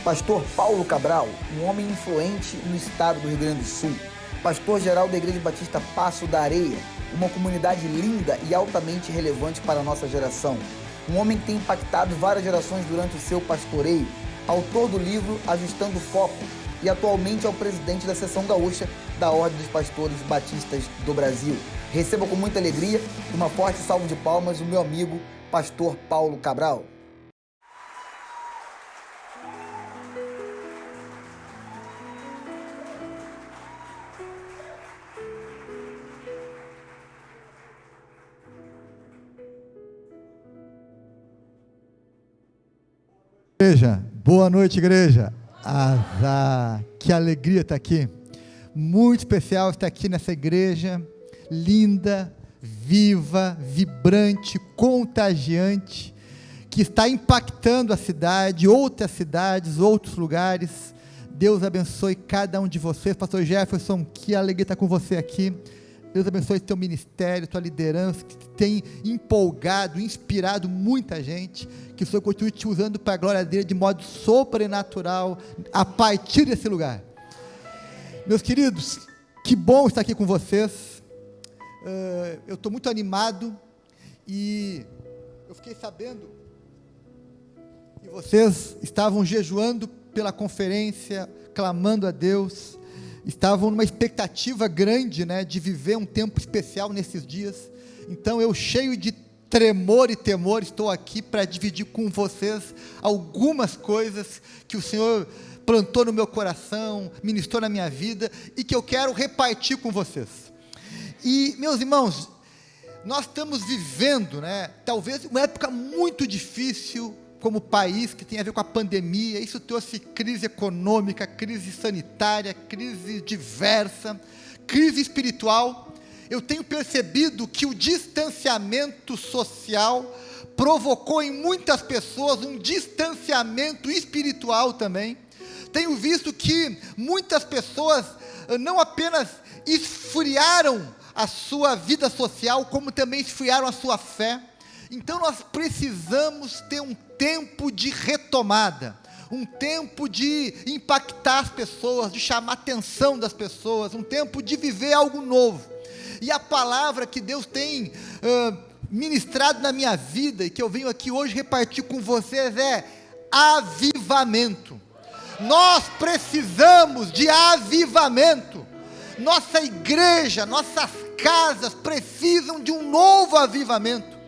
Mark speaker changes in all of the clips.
Speaker 1: Pastor Paulo Cabral, um homem influente no estado do Rio Grande do Sul. Pastor-geral da Igreja Batista Passo da Areia, uma comunidade linda e altamente relevante para a nossa geração. Um homem que tem impactado várias gerações durante o seu pastoreio, autor do livro Ajustando o Foco e atualmente é o presidente da Seção Gaúcha da Ordem dos Pastores Batistas do Brasil. Receba com muita alegria e uma forte salva de palmas o meu amigo, Pastor Paulo Cabral.
Speaker 2: Igreja, boa noite, igreja. Que alegria estar aqui. Muito especial estar aqui nessa igreja linda, viva, vibrante, contagiante, que está impactando a cidade, outras cidades, outros lugares. Deus abençoe cada um de vocês. Pastor Jefferson, que alegria estar com você aqui. Deus abençoe teu ministério, tua liderança, que tem empolgado, inspirado muita gente, que o Senhor continue te usando para a glória dele de modo sobrenatural, a partir desse lugar. Meus queridos, que bom estar aqui com vocês. Eu estou muito animado e eu fiquei sabendo que vocês estavam jejuando pela conferência, clamando a Deus, estavam numa expectativa grande, né, de viver um tempo especial nesses dias. Então eu, cheio de tremor e temor, estou aqui para dividir com vocês algumas coisas que o Senhor plantou no meu coração, ministrou na minha vida e que eu quero repartir com vocês. E, meus irmãos, nós estamos vivendo, né, talvez uma época muito difícil como país, que tem a ver com a pandemia. Isso trouxe crise econômica, crise sanitária, crise diversa, crise espiritual. Eu tenho percebido que o distanciamento social provocou em muitas pessoas um distanciamento espiritual também. Tenho visto que muitas pessoas não apenas esfriaram a sua vida social, como também esfriaram a sua fé. Então nós precisamos ter um tempo de retomada, um tempo de impactar as pessoas, de chamar a atenção das pessoas, um tempo de viver algo novo. E a palavra que Deus tem ministrado na minha vida e que eu venho aqui hoje repartir com vocês é avivamento. Nós precisamos de avivamento. Nossa igreja, nossas casas precisam de um novo avivamento.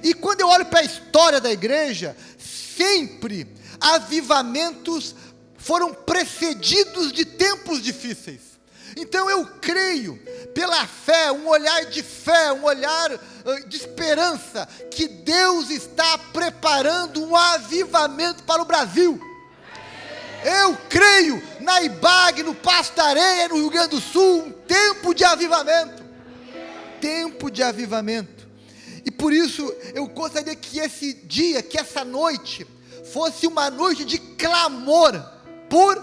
Speaker 2: E quando eu olho para a história da igreja, sempre avivamentos foram precedidos de tempos difíceis. Então eu creio, pela fé, um olhar de fé, um olhar de esperança, que Deus está preparando um avivamento para o Brasil. Eu creio na IBAG, no Passo da Areia, no Rio Grande do Sul, um tempo de avivamento. Tempo de avivamento. E por isso eu gostaria que esse dia, que essa noite, fosse uma noite de clamor por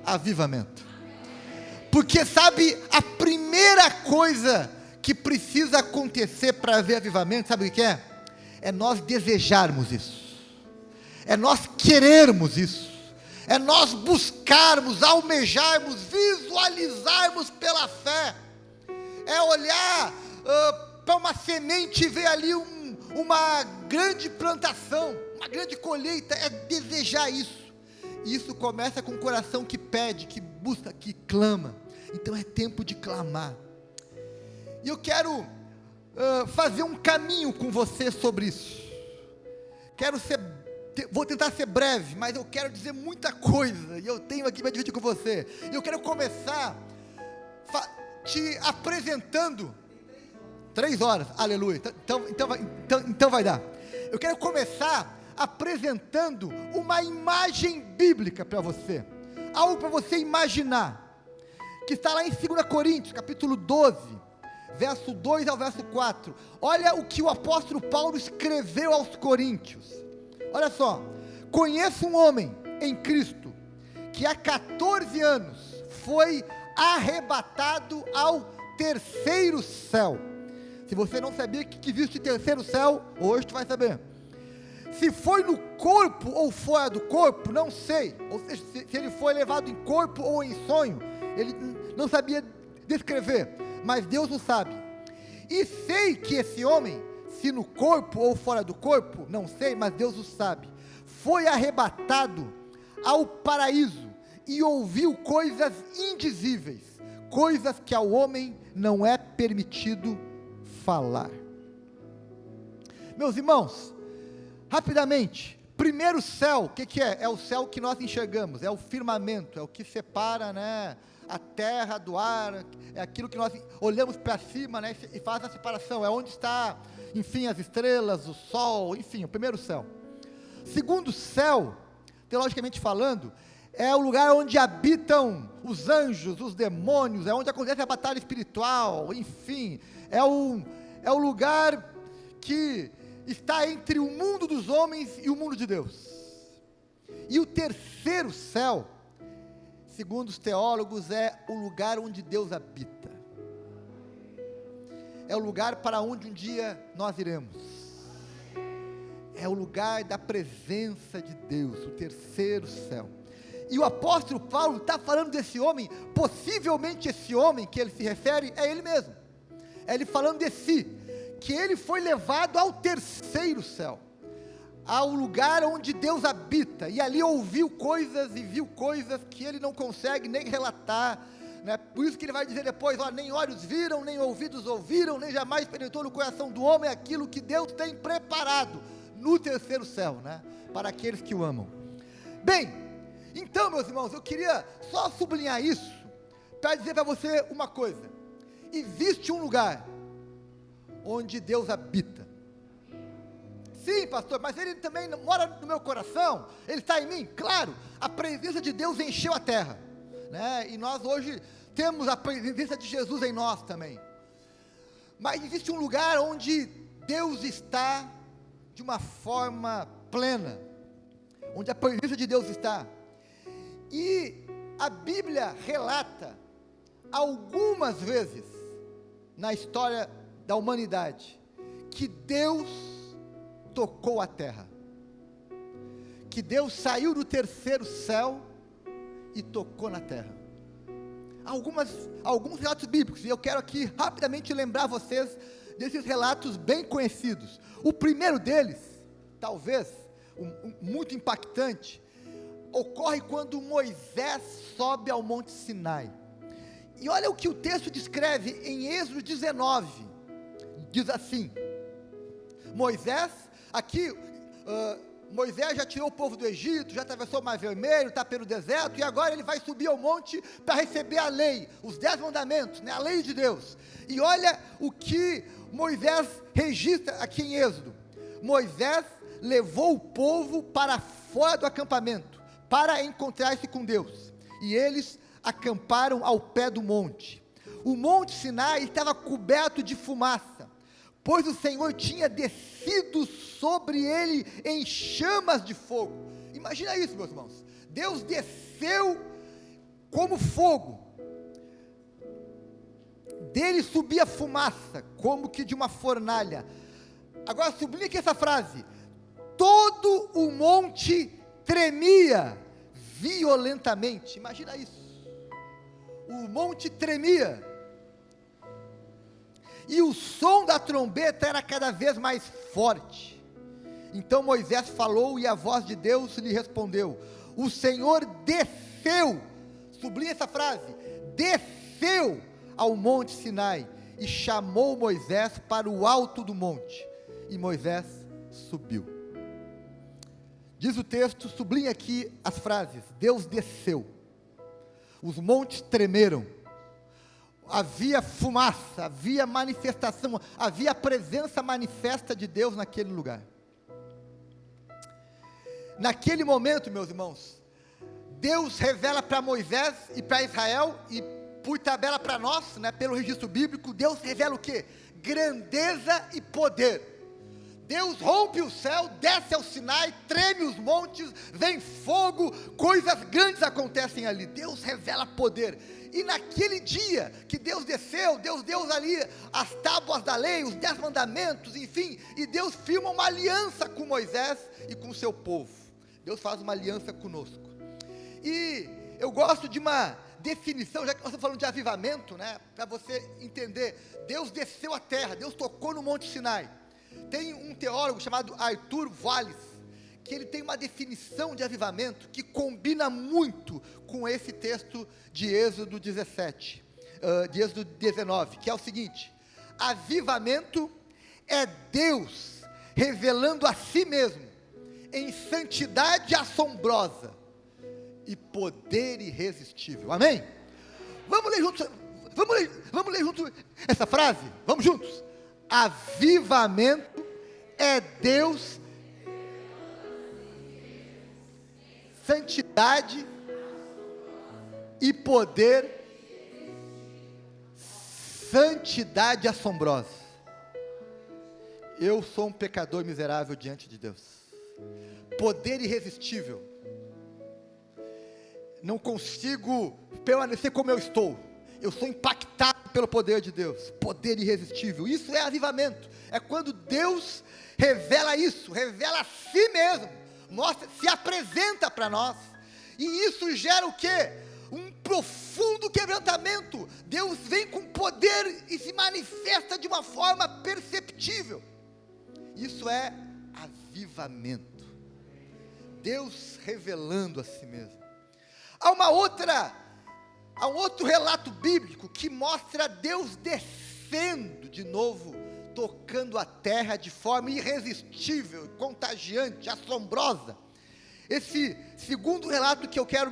Speaker 2: avivamento. Porque sabe, a primeira coisa que precisa acontecer para haver avivamento, sabe o que é? É nós desejarmos isso. É nós querermos isso. É nós buscarmos, almejarmos, visualizarmos pela fé. É olhar para uma semente e ver ali uma grande plantação, uma grande colheita, é desejar isso. E isso começa com um coração que pede, que busca, que clama. Então é tempo de clamar. E eu quero fazer um caminho com você sobre isso. Vou tentar ser breve, mas eu quero dizer muita coisa, e eu tenho aqui para dividir com você. E eu quero começar te apresentando 3 horas, aleluia, então vai dar. Eu quero começar apresentando uma imagem bíblica para você, algo para você imaginar, que está lá em 2 Coríntios, capítulo 12, verso 2 ao verso 4, olha o que o apóstolo Paulo escreveu aos coríntios, olha só: conheço um homem em Cristo, que há 14 anos foi arrebatado ao terceiro céu. Se você não sabia que existe terceiro céu, hoje tu vai saber. Se foi no corpo ou fora do corpo, não sei. Ou seja, se ele foi levado em corpo ou em sonho, ele não sabia descrever, mas Deus o sabe. E sei que esse homem, se no corpo ou fora do corpo, não sei, mas Deus o sabe, foi arrebatado ao paraíso e ouviu coisas indizíveis, coisas que ao homem não é permitido falar. Meus irmãos, rapidamente, primeiro céu, o que é? É o céu que nós enxergamos, é o firmamento, é o que separa, né, a terra do ar, é aquilo que nós olhamos para cima, né, e faz a separação, é onde está, enfim, as estrelas, o sol, enfim, o primeiro céu. Segundo céu, teologicamente falando, é o lugar onde habitam os anjos, os demônios, é onde acontece a batalha espiritual, enfim, é o lugar que está entre o mundo dos homens e o mundo de Deus. E o terceiro céu, segundo os teólogos, é o lugar onde Deus habita. É o lugar para onde um dia nós iremos. É o lugar da presença de Deus, o terceiro céu. E o apóstolo Paulo está falando desse homem, possivelmente esse homem que ele se refere é ele mesmo. É ele falando de si, que ele foi levado ao terceiro céu, ao lugar onde Deus habita, e ali ouviu coisas e viu coisas que ele não consegue nem relatar, né? Por isso que ele vai dizer depois, ó, nem olhos viram, nem ouvidos ouviram, nem jamais penetrou no coração do homem aquilo que Deus tem preparado no terceiro céu, né? Para aqueles que o amam. Bem, então, meus irmãos, eu queria só sublinhar isso, para dizer para você uma coisa: existe um lugar onde Deus habita. Sim, pastor, mas ele também mora no meu coração, ele está em mim. Claro, a presença de Deus encheu a terra, né? E nós hoje temos a presença de Jesus em nós também. Mas existe um lugar onde Deus está de uma forma plena, onde a presença de Deus está. E a Bíblia relata algumas vezes na história da humanidade que Deus tocou a terra, que Deus saiu do terceiro céu e tocou na terra. Alguns relatos bíblicos, e eu quero aqui rapidamente lembrar vocês desses relatos bem conhecidos. O primeiro deles, talvez muito impactante, ocorre quando Moisés sobe ao Monte Sinai. E olha o que o texto descreve em Êxodo 19, diz assim: Moisés, aqui, Moisés já tirou o povo do Egito, já atravessou o Mar Vermelho, está pelo deserto, e agora ele vai subir ao monte para receber a lei, os 10 mandamentos, né, a lei de Deus. E olha o que Moisés registra aqui em Êxodo: Moisés levou o povo para fora do acampamento, para encontrar-se com Deus, e eles acamparam ao pé do monte. O Monte Sinai estava coberto de fumaça, pois o Senhor tinha descido sobre ele em chamas de fogo. Imagina isso, meus irmãos. Deus desceu como fogo, dele subia fumaça, como que de uma fornalha. Agora sublinha aqui essa frase: todo o monte tremia violentamente. Imagina isso, o monte tremia, e o som da trombeta era cada vez mais forte. Então Moisés falou, e a voz de Deus lhe respondeu. O Senhor desceu, sublinha essa frase, desceu ao monte Sinai, e chamou Moisés para o alto do monte, e Moisés subiu. Diz o texto, sublinha aqui as frases: Deus desceu, os montes tremeram, havia fumaça, havia manifestação, havia a presença manifesta de Deus naquele lugar. Naquele momento, meus irmãos, Deus revela para Moisés e para Israel, e por tabela para nós, né, pelo registro bíblico, Deus revela o quê? Grandeza e poder. Deus rompe o céu, desce ao Sinai, treme os montes, vem fogo, coisas grandes acontecem ali. Deus revela poder. E naquele dia que Deus desceu, Deus deu ali as tábuas da lei, os 10 mandamentos, enfim, e Deus firma uma aliança com Moisés e com o seu povo. Deus faz uma aliança conosco. E eu gosto de uma definição, já que nós estamos falando de avivamento, né, para você entender, Deus desceu à terra, Deus tocou no Monte Sinai. Tem um teólogo chamado Arthur Wallis, que ele tem uma definição de avivamento que combina muito com esse texto de Êxodo 17, de Êxodo 19, que é o seguinte: avivamento é Deus revelando a si mesmo em santidade assombrosa e poder irresistível. Amém? Vamos ler juntos, vamos ler juntos essa frase? Vamos juntos. Avivamento é Deus, santidade e poder, santidade assombrosa. Eu sou um pecador miserável diante de Deus. Poder irresistível. Não consigo permanecer como eu estou. Eu sou impactado pelo poder de Deus. Poder irresistível. Isso é avivamento. É quando Deus revela isso, revela a si mesmo, mostra, se apresenta para nós. E isso gera o quê? Um profundo quebrantamento. Deus vem com poder e se manifesta de uma forma perceptível. Isso é avivamento. Deus revelando a si mesmo. Há um outro relato bíblico que mostra Deus descendo de novo, tocando a terra de forma irresistível, contagiante, assombrosa. Esse segundo relato que eu quero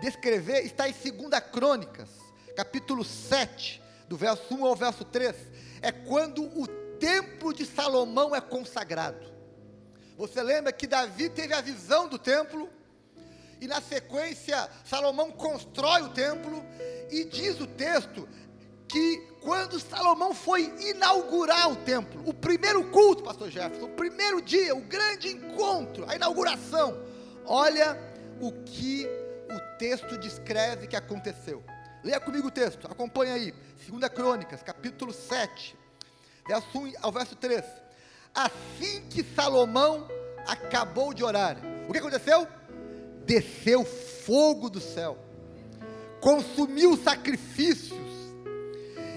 Speaker 2: descrever está em 2 Crônicas, capítulo 7, do verso 1 ao verso 3. É quando o templo de Salomão é consagrado. Você lembra que Davi teve a visão do templo, e na sequência Salomão constrói o templo, e diz o texto que quando Salomão foi inaugurar o templo, o primeiro culto, pastor Jefferson, o primeiro dia, o grande encontro, a inauguração, olha o que o texto descreve que aconteceu. Leia comigo o texto, acompanha aí, 2 Crônicas, capítulo 7, verso 1 ao verso 3. Assim que Salomão acabou de orar, o que aconteceu? Desceu fogo do céu, consumiu sacrifícios,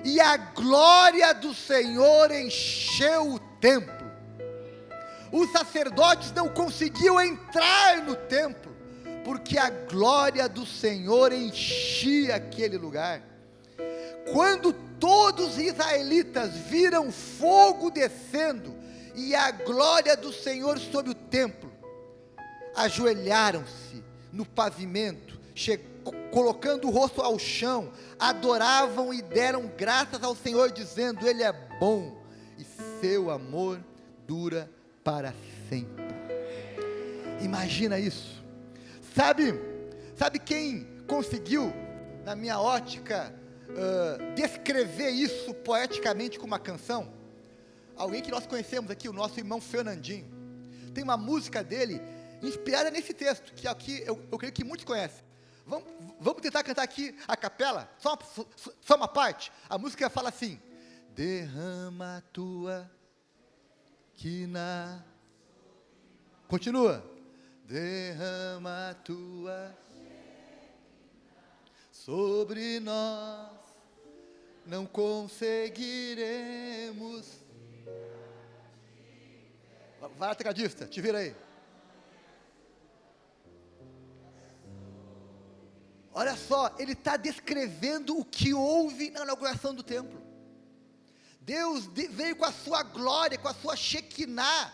Speaker 2: e a glória do Senhor encheu o templo. Os sacerdotes não conseguiam entrar no templo, porque a glória do Senhor enchia aquele lugar. Quando todos os israelitas viram fogo descendo, e a glória do Senhor sobre o templo, ajoelharam-se no pavimento, colocando o rosto ao chão, adoravam e deram graças ao Senhor, dizendo: Ele é bom, e seu amor dura para sempre. Imagina isso. Sabe quem conseguiu, na minha ótica, descrever isso poeticamente com uma canção? Alguém que nós conhecemos aqui, o nosso irmão Fernandinho. Tem uma música dele inspirada nesse texto, que aqui eu creio que muitos conhecem. Vamos tentar cantar aqui a capela, só uma parte. A música fala assim: derrama a tua quina. Continua. Derrama a tua sobre nós, não conseguiremos. Vai, tecladista, te vira aí. Olha só, ele está descrevendo o que houve na inauguração do templo. Deus veio com a sua glória, com a sua Shekinah.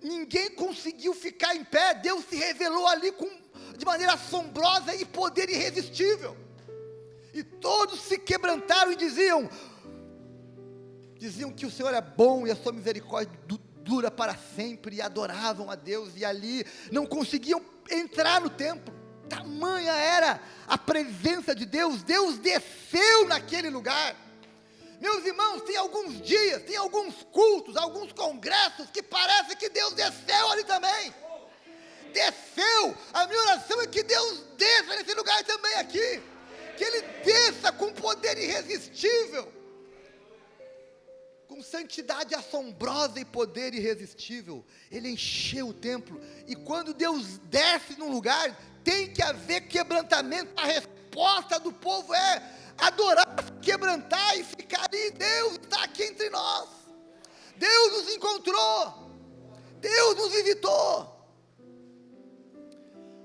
Speaker 2: Ninguém conseguiu ficar em pé. Deus se revelou ali de maneira assombrosa e poder irresistível. E todos se quebrantaram e diziam que o Senhor é bom e a sua misericórdia dura para sempre, e adoravam a Deus, e ali não conseguiam entrar no templo. Tamanha era a presença de Deus. Deus desceu naquele lugar. Meus irmãos, tem alguns dias, tem alguns cultos, alguns congressos que parece que Deus desceu ali também. Desceu. A minha oração é que Deus desça nesse lugar também aqui. Que Ele desça com poder irresistível, com santidade assombrosa e poder irresistível. Ele encheu o templo. E quando Deus desce num lugar, tem que haver quebrantamento. A resposta do povo é adorar, quebrantar e ficar ali. Deus está aqui entre nós. Deus nos encontrou. Deus nos visitou.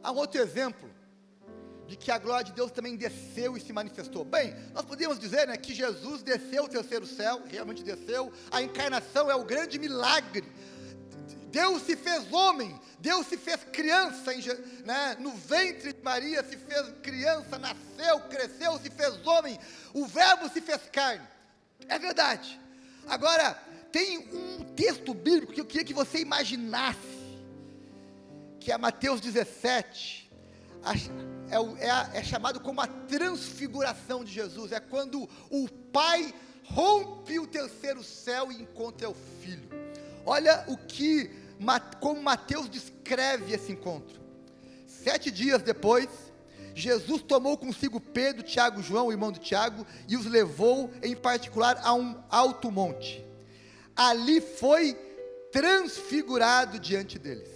Speaker 2: Há um outro exemplo de que a glória de Deus também desceu e se manifestou. Bem, nós podemos dizer, né, que Jesus desceu ao terceiro céu, realmente desceu. A encarnação é o grande milagre. Deus se fez homem, Deus se fez criança, né, no ventre de Maria se fez criança, nasceu, cresceu, se fez homem, o verbo se fez carne. É verdade. Agora, tem um texto bíblico que eu queria que você imaginasse, que é Mateus 17, é chamado como a transfiguração de Jesus. É quando o Pai rompe o terceiro céu e encontra o Filho. Olha como Mateus descreve esse encontro. 7 dias depois, Jesus tomou consigo Pedro, Tiago, João, o irmão de Tiago, e os levou em particular a um alto monte. Ali foi transfigurado diante deles.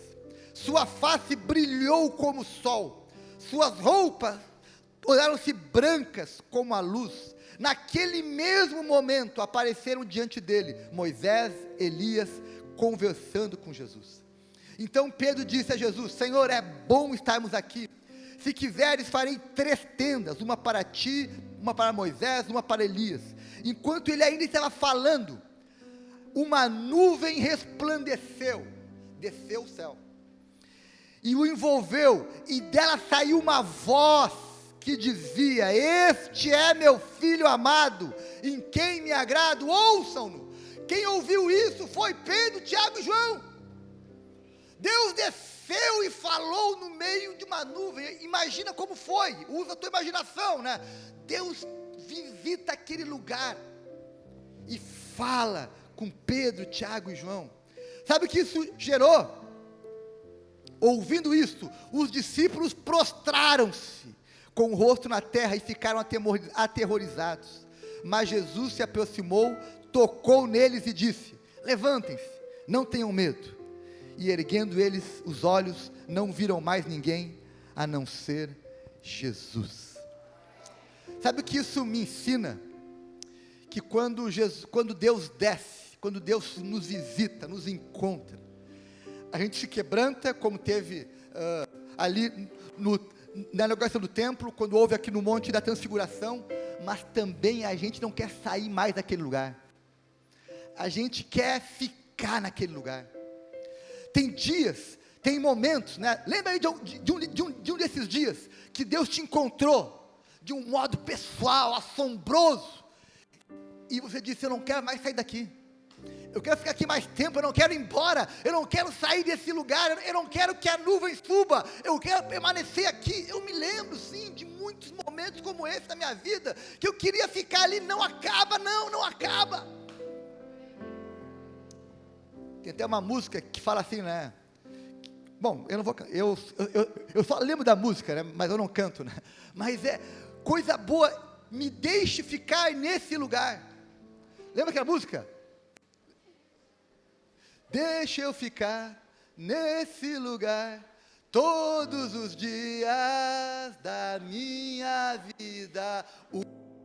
Speaker 2: Sua face brilhou como o sol, suas roupas tornaram-se brancas como a luz. Naquele mesmo momento apareceram diante dele Moisés, Elias, conversando com Jesus. Então Pedro disse a Jesus: Senhor, é bom estarmos aqui. Se quiseres, farei 3 tendas, uma para ti, uma para Moisés, uma para Elias. Enquanto ele ainda estava falando, uma nuvem resplandeceu, desceu o céu, e o envolveu, e dela saiu uma voz que dizia: este é meu filho amado, em quem me agrado, ouçam-no. Quem ouviu isso foi Pedro, Tiago e João. Deus desceu e falou no meio de uma nuvem. Imagina como foi, usa a tua imaginação, né? Deus visita aquele lugar e fala com Pedro, Tiago e João. Sabe o que isso gerou? Ouvindo isso, os discípulos prostraram-se com o rosto na terra e ficaram aterrorizados. Mas Jesus se aproximou, tocou neles e disse: levantem-se, não tenham medo. E erguendo eles os olhos, não viram mais ninguém a não ser Jesus. Sabe o que isso me ensina? Que quando Deus desce, quando Deus nos visita, nos encontra, a gente se quebranta, como teve ali na inauguração do templo, quando houve aqui no Monte da Transfiguração, mas também a gente não quer sair mais daquele lugar. A gente quer ficar naquele lugar. Tem dias, tem momentos, né? Lembra aí de um desses dias que Deus te encontrou de um modo pessoal, assombroso, e você disse: eu não quero mais sair daqui. Eu quero ficar aqui mais tempo, eu não quero ir embora, eu não quero sair desse lugar, eu não quero que a nuvem suba, eu quero permanecer aqui. Eu me lembro sim de muitos momentos como esse na minha vida, que eu queria ficar ali. Não acaba, não acaba. Tem até uma música que fala assim, né? Bom, eu só lembro da música, né? Mas eu não canto, né? Mas é coisa boa, me deixe ficar nesse lugar. Lembra aquela música? Deixa eu ficar nesse lugar todos os dias da minha vida.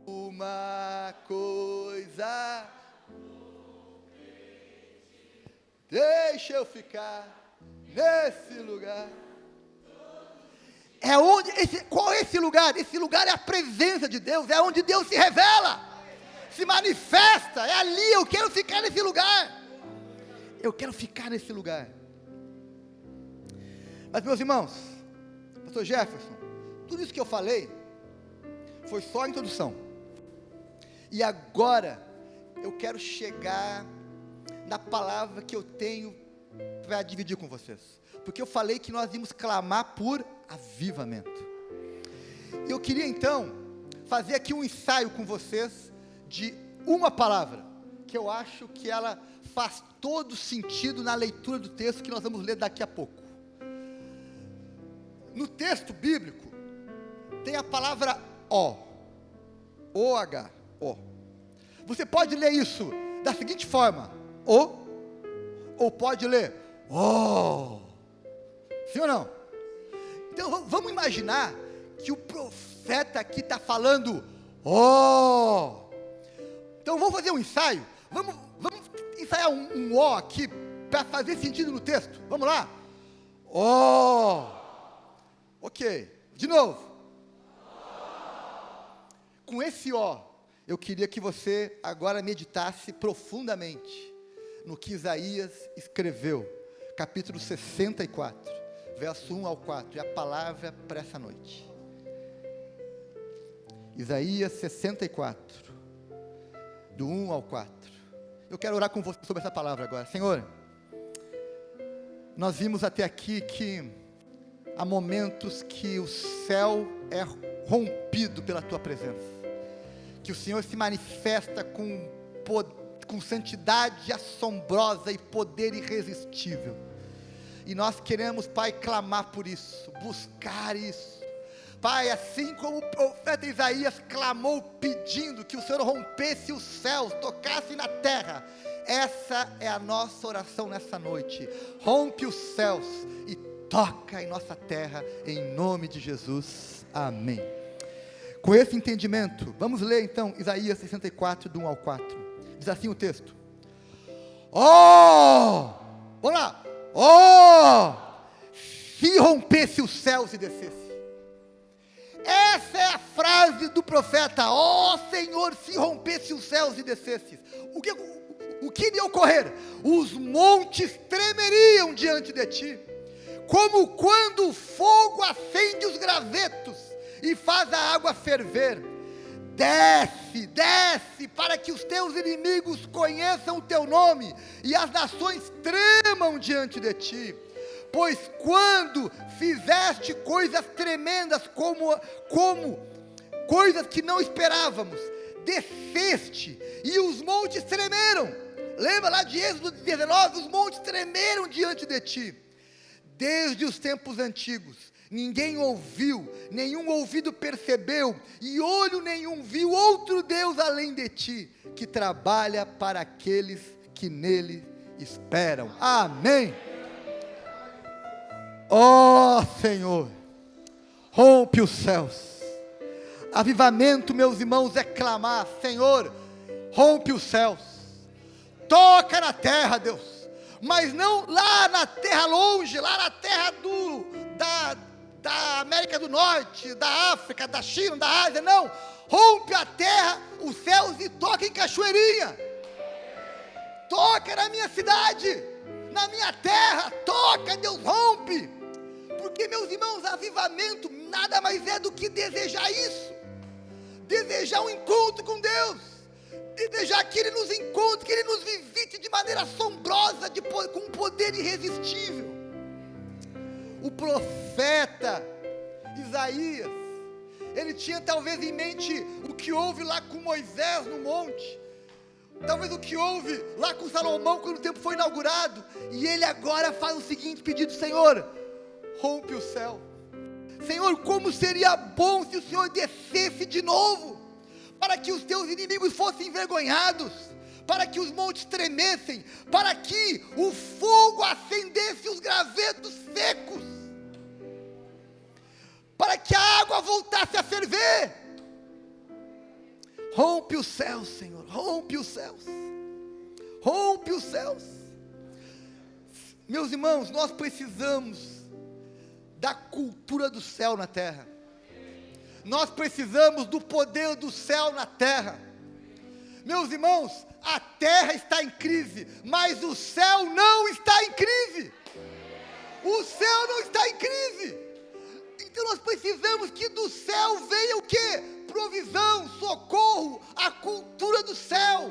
Speaker 2: Uma coisa, deixa eu ficar nesse lugar. Qual é esse lugar? Esse lugar é a presença de Deus, é onde Deus se revela, se manifesta. É ali, eu quero ficar nesse lugar. Eu quero ficar nesse lugar. Mas, meus irmãos, pastor Jefferson, tudo isso que eu falei foi só a introdução. E agora eu quero chegar na palavra que eu tenho para dividir com vocês. Porque eu falei que nós íamos clamar por avivamento. Eu queria então fazer aqui um ensaio com vocês de uma palavra, que eu acho que ela faz todo sentido na leitura do texto que nós vamos ler daqui a pouco. No texto bíblico, tem a palavra O. O-H, O. Você pode ler isso da seguinte forma, O, ou pode ler O. Sim ou não? Então vamos imaginar que o profeta aqui está falando O. Então vamos fazer um ensaio. Vamos ensaiar um O aqui para fazer sentido no texto. Vamos lá? O. Ok. De novo. Com esse O, eu queria que você agora meditasse profundamente no que Isaías escreveu, capítulo 64, verso 1 ao 4, é a palavra para essa noite. Isaías 64, do 1 ao 4. Eu quero orar com você sobre essa palavra agora. Senhor, nós vimos até aqui que há momentos que o céu é rompido pela Tua presença, que o Senhor se manifesta com santidade assombrosa e poder irresistível, e nós queremos, Pai, clamar por isso, buscar isso, Pai, assim como o profeta Isaías clamou pedindo que o Senhor rompesse os céus, tocasse na terra, essa é a nossa oração nessa noite. Rompe os céus e toca em nossa terra, em nome de Jesus, amém. Com esse entendimento, vamos ler então Isaías 64, do 1 ao 4, diz assim o texto: vamos lá, se rompesse os céus e descesse. Essa é a frase do profeta: Senhor, se rompesse os céus e descesse. O que iria ocorrer? Os montes tremeriam diante de ti, como quando o fogo acende os gravetos e faz a água ferver. Desce, desce, para que os teus inimigos conheçam o teu nome, e as nações tremam diante de ti. Pois quando fizeste coisas tremendas, como coisas que não esperávamos, desceste, e os montes tremeram. Lembra lá de Êxodo 19, os montes tremeram diante de ti. Desde os tempos antigos, ninguém ouviu, nenhum ouvido percebeu, e olho nenhum viu outro Deus além de ti, que trabalha para aqueles que nele esperam. Amém. Senhor, rompe os céus. Avivamento, meus irmãos, é clamar: Senhor, rompe os céus, toca na terra, Deus, mas não lá na terra longe, lá na terra da América do Norte, da África, da China, da Ásia, não, rompe a terra, os céus, e toca em Cachoeirinha, toca na minha cidade, na minha terra, toca, Deus, rompe, porque, meus irmãos, avivamento nada mais é do que desejar isso, desejar um encontro com Deus, desejar que Ele nos encontre, que Ele nos visite de maneira assombrosa, com um poder irresistível. O profeta Isaías, ele tinha talvez em mente o que houve lá com Moisés no monte, talvez o que houve lá com Salomão quando o templo foi inaugurado, e ele agora faz o seguinte pedido: Senhor, rompe o céu. Senhor, como seria bom se o Senhor descesse de novo, para que os teus inimigos fossem envergonhados, para que os montes tremessem, para que o fogo acendesse os gravetos secos, para que a água voltasse a ferver. Rompe os céus, Senhor, rompe os céus, rompe os céus. Meus irmãos, nós precisamos da cultura do céu na terra, nós precisamos do poder do céu na terra. Meus irmãos, a terra está em crise, mas o céu não está em crise, o céu não está em crise. Então nós precisamos que do céu venha o quê? Provisão, socorro, a cultura do céu,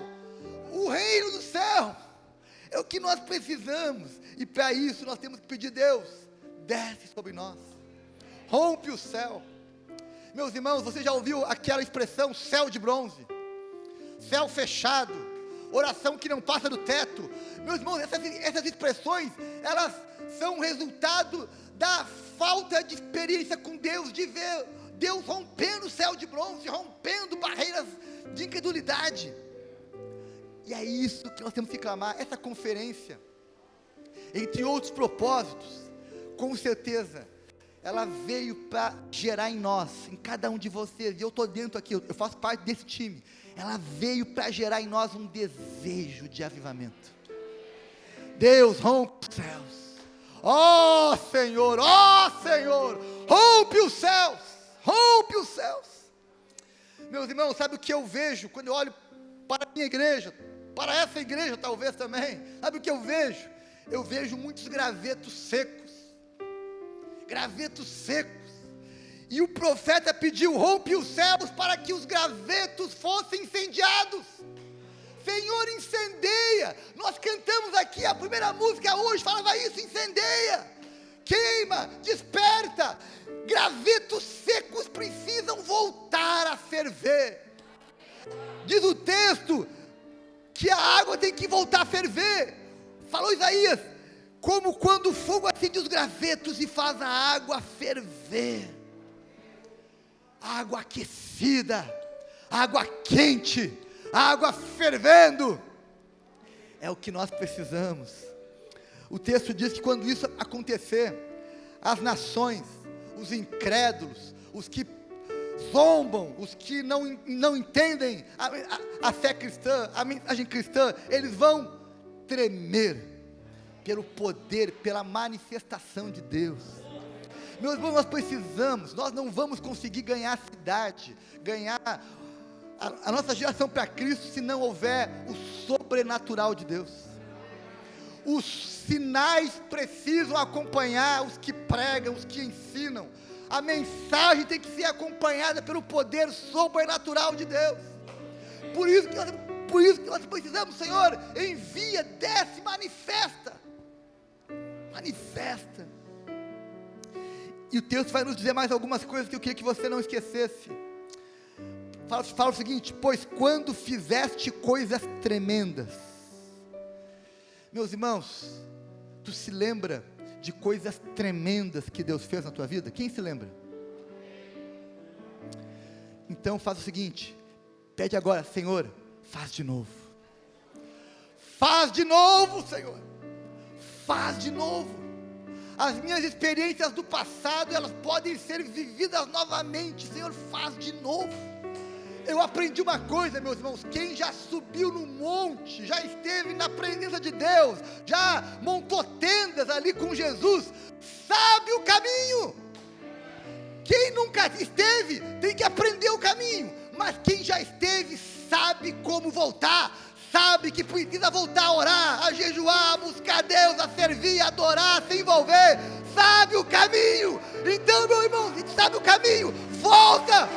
Speaker 2: o reino do céu, é o que nós precisamos, e para isso nós temos que pedir: Deus, desce sobre nós, rompe o céu. Meus irmãos, você já ouviu aquela expressão céu de bronze? céu fechado, oração que não passa do teto. Meus irmãos, essas expressões, elas são resultado da falta de experiência com Deus, de ver Deus rompendo o céu de bronze, rompendo barreiras de incredulidade. E é isso que nós temos que clamar. Essa conferência, entre outros propósitos, com certeza, ela veio para gerar em nós, em cada um de vocês, e eu estou dentro aqui, eu faço parte desse time, ela veio para gerar em nós um desejo de avivamento. Deus, rompe os céus, ó Senhor, rompe os céus, rompe os céus. Meus irmãos, sabe o que eu vejo, quando eu olho para a minha igreja, para essa igreja talvez também, sabe o que eu vejo? Eu vejo muitos gravetos secos, e o profeta pediu: rompe os céus para que os gravetos fossem incendiados. Senhor, incendeia. Nós cantamos aqui, a primeira música hoje falava isso: incendeia, queima, desperta. Gravetos secos precisam voltar a ferver. Diz o texto que a água tem que voltar a ferver. Falou Isaías: como quando o fogo acende os gravetos e faz a água ferver. Água aquecida, água quente, água fervendo, é o que nós precisamos. O texto diz que quando isso acontecer, as nações, os incrédulos, os que zombam, os que não entendem a fé cristã, a mensagem cristã, eles vão tremer pelo poder, pela manifestação de Deus. Meus irmãos, nós não vamos conseguir ganhar a cidade, ganhar a nossa geração para Cristo, se não houver o sobrenatural de Deus. Os sinais precisam acompanhar os que pregam, os que ensinam. A mensagem tem que ser acompanhada pelo poder sobrenatural de Deus. Por isso que nós precisamos: Senhor, envia, desce, manifesta. E o texto vai nos dizer mais algumas coisas que eu queria que você não esquecesse. Fala o seguinte: pois quando fizeste coisas tremendas. Meus irmãos, tu se lembra de coisas tremendas que Deus fez na tua vida? Quem se lembra? Então faz o seguinte, pede agora: Senhor, faz de novo. Faz de novo, Senhor. Faz de novo. As minhas experiências do passado, elas podem ser vividas novamente. Senhor, faz de novo. Eu aprendi uma coisa, meus irmãos: quem já subiu no monte, já esteve na presença de Deus, já montou tendas ali com Jesus, sabe o caminho. Quem nunca esteve, tem que aprender o caminho. Mas quem já esteve, sabe como voltar. Sabe que precisa voltar a orar, a jejuar, a buscar Deus, a servir, a adorar, a se envolver. Sabe o caminho. Então, meu irmão, se sabe o caminho, volta.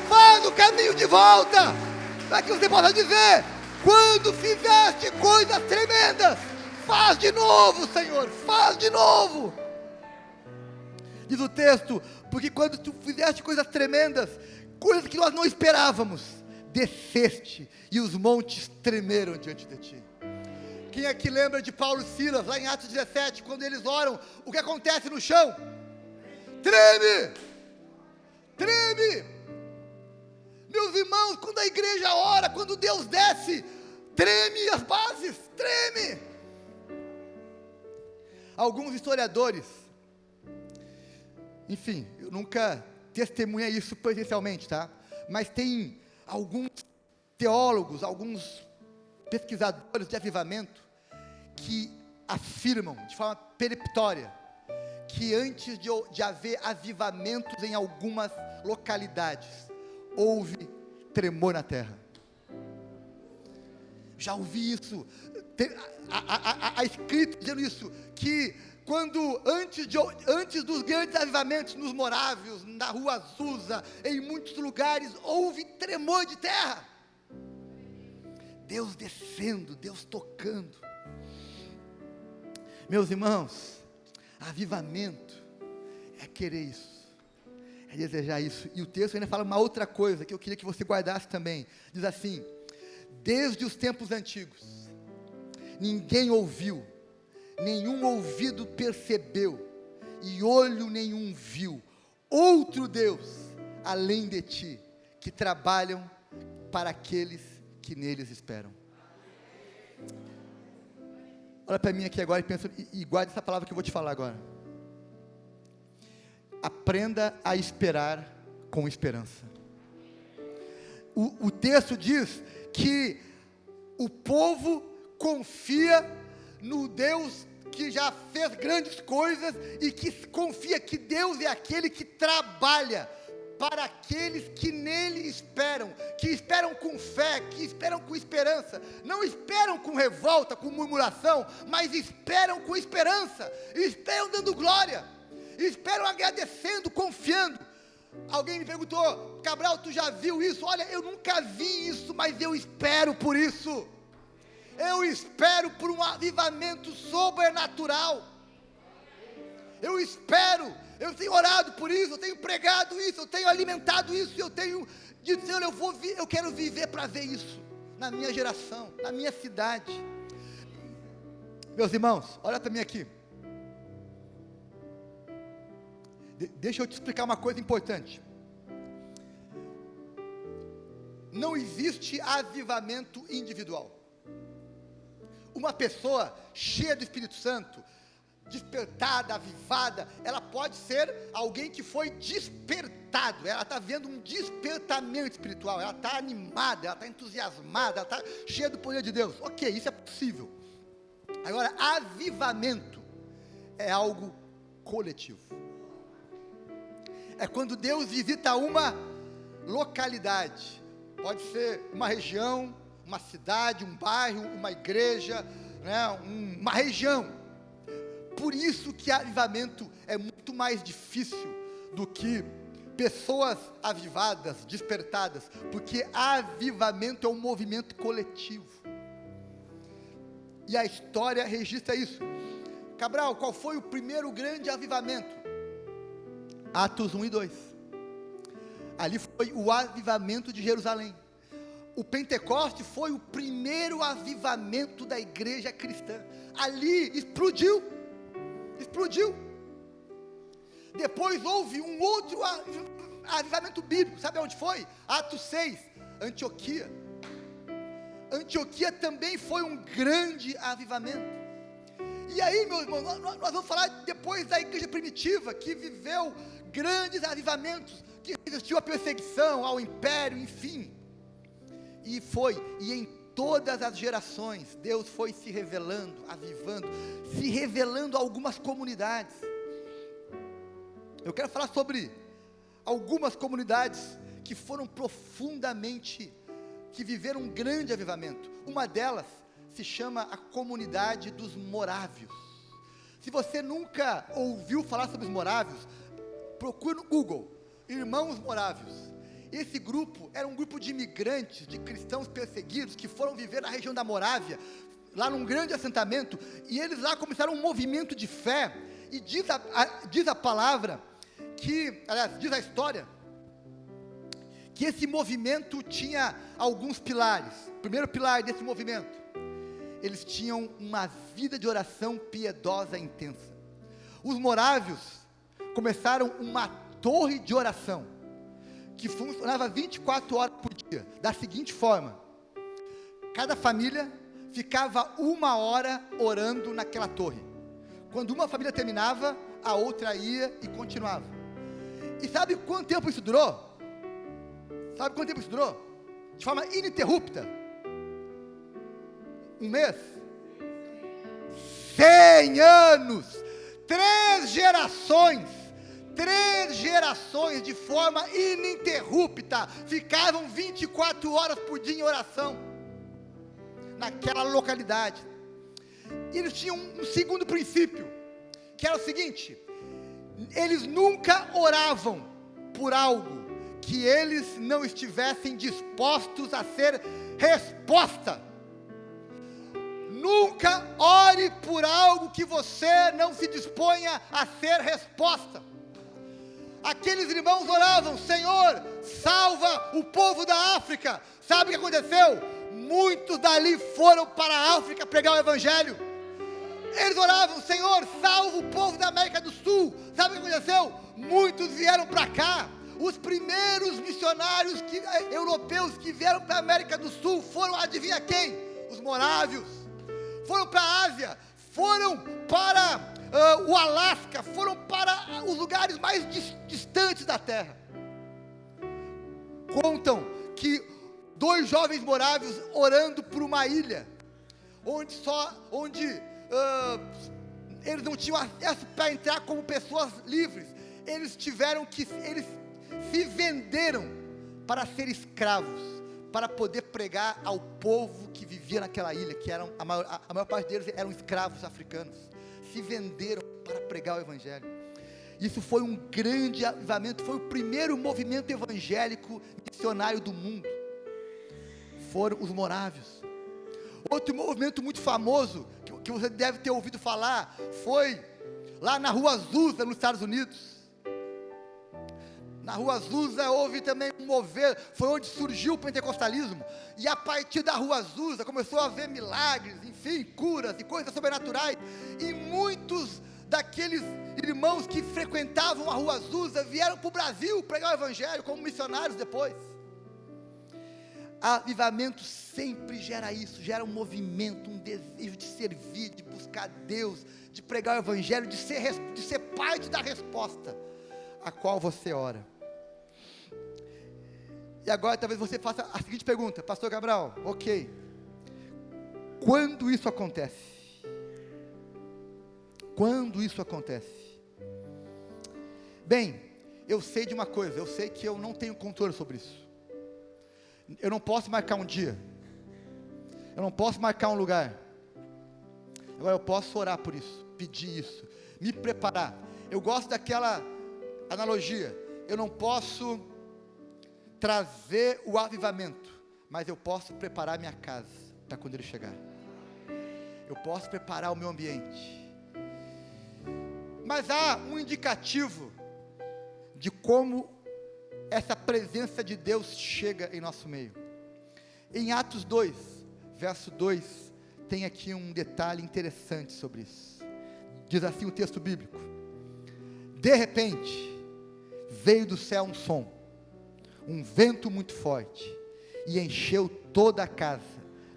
Speaker 2: Faz o caminho de volta, para que você possa dizer: quando fizeste coisas tremendas, faz de novo, Senhor, faz de novo. Diz o texto: porque quando tu fizeste coisas tremendas, coisas que nós não esperávamos, desceste e os montes tremeram diante de ti. Quem aqui lembra de Paulo e Silas, lá em Atos 17, quando eles oram, o que acontece no chão? Treme. Meus irmãos, quando a igreja ora, quando Deus desce, treme as bases, treme. Alguns historiadores, enfim, eu nunca testemunhei isso presencialmente, tá? Mas tem alguns teólogos, alguns pesquisadores de avivamento, que afirmam de forma peremptória, que antes de haver avivamentos em algumas localidades, houve tremor na terra. Já ouvi isso, há escrito dizendo isso, que quando antes dos grandes avivamentos nos Morávios, na rua Azusa, em muitos lugares, houve tremor de terra. Deus descendo, Deus tocando. Meus irmãos, avivamento é querer isso, desejar isso. E o texto ainda fala uma outra coisa que eu queria que você guardasse também. Diz assim: desde os tempos antigos, ninguém ouviu, nenhum ouvido percebeu, e olho nenhum viu, outro Deus, além de ti, que trabalham para aqueles que neles esperam. Olha para mim aqui agora e pensa, e guarde essa palavra que eu vou te falar agora. Aprenda a esperar com esperança. O texto diz que o povo confia no Deus que já fez grandes coisas e que confia que Deus é aquele que trabalha para aqueles que nele esperam, que esperam com fé, que esperam com esperança, não esperam com revolta, com murmuração, mas esperam com esperança, esperam dando glória, esperam agradecendo, confiando. Alguém me perguntou: Cabral, tu já viu isso? Olha, eu nunca vi isso, mas eu espero por isso. Eu espero por um avivamento sobrenatural. Eu espero. Eu tenho orado por isso, eu tenho pregado isso, eu tenho alimentado isso, eu tenho dito: Senhor, eu quero viver para ver isso na minha geração, na minha cidade. Meus irmãos, olha para mim aqui. Deixa eu te explicar uma coisa importante. Não existe avivamento individual. Uma pessoa cheia do Espírito Santo, despertada, avivada, ela pode ser alguém que foi despertado, ela está vendo um despertamento espiritual, ela está animada, ela está entusiasmada, ela está cheia do poder de Deus. Ok, isso é possível. Agora, avivamento é algo coletivo. É quando Deus visita uma localidade, pode ser uma região, uma cidade, um bairro, uma igreja, né, uma região. Por isso que avivamento é muito mais difícil do que pessoas avivadas, despertadas, porque avivamento é um movimento coletivo. E a história registra isso. Cabral, qual foi o primeiro grande avivamento? Atos 1 e 2. Ali foi o avivamento de Jerusalém. O Pentecoste foi o primeiro avivamento da igreja cristã. Ali explodiu. Depois houve um outro avivamento bíblico. Sabe onde foi? Atos 6, Antioquia. Antioquia também foi um grande avivamento. E aí, meu irmão, nós vamos falar depois da igreja primitiva, que viveu grandes avivamentos, que resistiu à perseguição, ao império, enfim. E em todas as gerações, Deus foi se revelando, avivando, se revelando a algumas comunidades. Eu quero falar sobre algumas comunidades que foram profundamente, que viveram um grande avivamento. Uma delas se chama a comunidade dos morávios. Se você nunca ouviu falar sobre os morávios, procure no Google, Irmãos Morávios. Esse grupo era um grupo de imigrantes, de cristãos perseguidos, que foram viver na região da Morávia, lá num grande assentamento, e eles lá começaram um movimento de fé, e diz a palavra, diz a história, que esse movimento tinha alguns pilares. O primeiro pilar desse movimento: eles tinham uma vida de oração piedosa intensa. Os morávios começaram uma torre de oração, que funcionava 24 horas por dia, da seguinte forma: cada família ficava 1 hora orando naquela torre. Quando uma família terminava, a outra ia e continuava. E sabe quanto tempo isso durou? De forma ininterrupta. 1 mês? 100 anos! 3 gerações de forma ininterrupta, ficavam 24 horas por dia em oração, naquela localidade. E eles tinham um segundo princípio, que era o seguinte: eles nunca oravam por algo que eles não estivessem dispostos a ser resposta. Nunca ore por algo que você não se disponha a ser resposta. Aqueles irmãos oravam: Senhor, salva o povo da África. Sabe o que aconteceu? muitos dali foram para a África pregar o Evangelho. Eles oravam: Senhor, salva o povo da América do Sul. Sabe o que aconteceu? Muitos vieram para cá. Os primeiros missionários europeus que vieram para a América do Sul foram, adivinha quem? Os morávios. Foram para a Ásia, foram para o Alasca, foram para os lugares mais distantes da terra. Contam que 2 jovens morávios orando por uma ilha, onde eles não tinham acesso para entrar como pessoas livres. Eles se venderam para ser escravos, para poder pregar ao povo que vivia naquela ilha, que a maior parte deles eram escravos africanos. Se venderam para pregar o Evangelho. Isso foi um grande avivamento, foi o primeiro movimento evangélico missionário do mundo. Foram os morávios. Outro movimento muito famoso, que você deve ter ouvido falar, foi lá na Rua Azusa, nos Estados Unidos. Na Rua Azusa houve também um mover, foi onde surgiu o pentecostalismo, e a partir da Rua Azusa começou a haver milagres, enfim, curas e coisas sobrenaturais, e muitos daqueles irmãos que frequentavam a Rua Azusa vieram para o Brasil pregar o Evangelho como missionários depois. Avivamento sempre gera isso, gera um movimento, um desejo de servir, de buscar Deus, de pregar o Evangelho, de ser parte da resposta a qual você ora. E agora talvez você faça a seguinte pergunta: Pastor Gabriel, ok, quando isso acontece? Quando isso acontece? Bem, eu sei de uma coisa, eu sei que eu não tenho controle sobre isso. Eu não posso marcar um dia, eu não posso marcar um lugar. Agora eu posso orar por isso, pedir isso, me preparar. Eu gosto daquela analogia: eu não posso trazer o avivamento, mas eu posso preparar minha casa para quando ele chegar. Eu posso preparar o meu ambiente. Mas há um indicativo de como essa presença de Deus chega em nosso meio. Em Atos 2, verso 2, tem aqui um detalhe interessante sobre isso. Diz assim o texto bíblico: de repente, veio do céu um som, um vento muito forte, e encheu toda a casa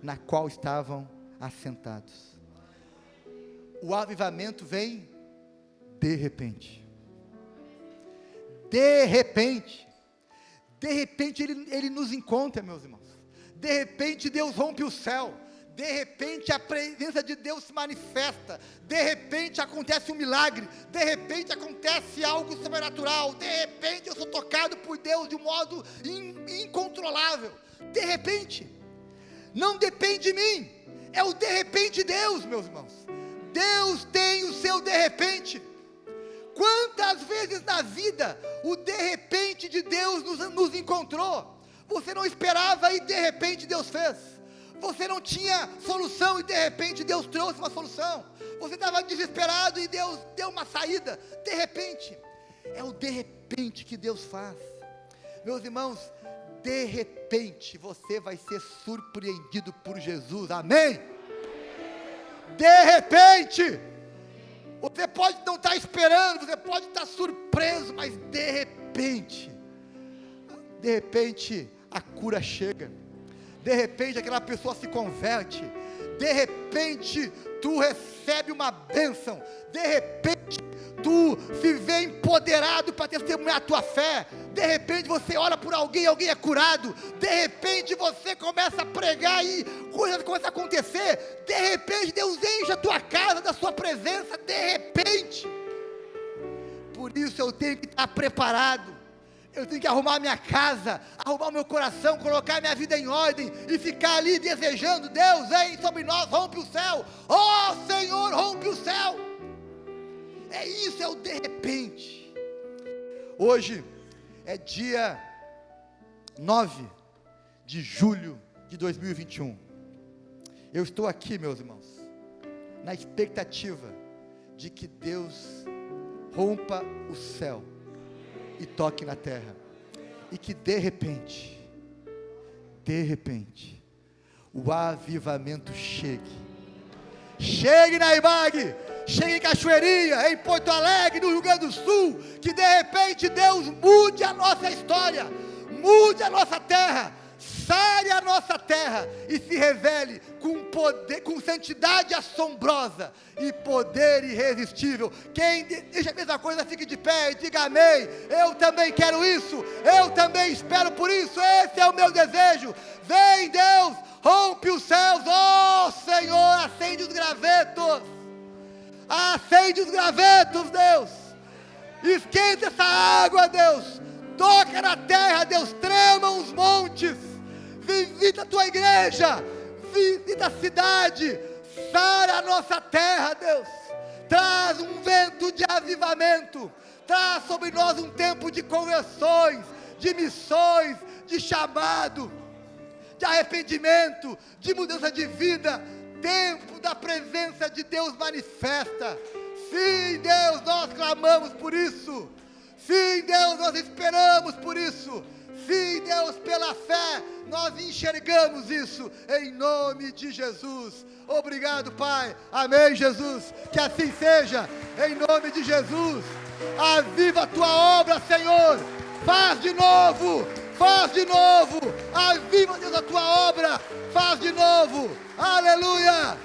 Speaker 2: na qual estavam assentados. O avivamento vem de repente. De repente. De repente ele nos encontra, meus irmãos. De repente Deus rompe o céu. De repente a presença de Deus se manifesta. De repente acontece um milagre. De repente acontece algo sobrenatural. De repente eu sou tocado por Deus de um modo incontrolável. De repente. Não depende de mim. É o de repente Deus, meus irmãos. Deus tem o seu de repente. Quantas vezes na vida o de repente de Deus nos encontrou? Você não esperava e de repente Deus fez. Você não tinha solução e de repente Deus trouxe uma solução. Você estava desesperado e Deus deu uma saída. De repente. É o de repente que Deus faz. Meus irmãos, de repente você vai ser surpreendido por Jesus. Amém? De repente. Você pode não estar esperando, você pode estar surpreso, mas de repente a cura chega. De repente aquela pessoa se converte. De repente tu recebe uma bênção. De repente tu se vê empoderado para testemunhar a tua fé. De repente você ora por alguém, alguém é curado. De repente você começa a pregar e coisas começam a acontecer. De repente Deus enche a tua casa da sua presença. De repente. Por isso eu tenho que estar preparado. Eu tenho que arrumar minha casa, arrumar o meu coração, colocar minha vida em ordem e ficar ali desejando: Deus, vem sobre nós, rompe o céu. Oh Senhor, rompe o céu. É isso, é o de repente. Hoje é dia 9 de julho de 2021. Eu estou aqui, meus irmãos, na expectativa de que Deus rompa o céu e toque na terra, e que de repente, o avivamento chegue. Chegue na IMAG, chegue em Cachoeirinha, em Porto Alegre, no Rio Grande do Sul, que de repente Deus mude a nossa história, mude a nossa terra, sare a nossa terra e se revele com poder, com santidade assombrosa e poder irresistível. Quem deixa a mesma coisa, fique de pé e diga amém. Eu também quero isso, eu também espero por isso, esse é o meu desejo. Vem Deus, rompe os céus, ó Senhor, acende os gravetos, acende os gravetos, Deus, esquenta essa água, Deus, toca na terra, Deus, tremam os montes, visita a tua igreja, visita a cidade, sara a nossa terra, Deus, traz um vento de avivamento, traz sobre nós um tempo de conversões, de missões, de chamado, de arrependimento, de mudança de vida, tempo da presença de Deus manifesta. Sim, Deus, nós clamamos por isso. Sim, Deus, nós esperamos por isso. Sim, Deus, pela fé, nós enxergamos isso, em nome de Jesus. Obrigado, Pai. Amém, Jesus. Que assim seja, em nome de Jesus. Aviva a tua obra, Senhor. Faz de novo. Faz de novo, aviva, Deus, a tua obra, faz de novo, aleluia.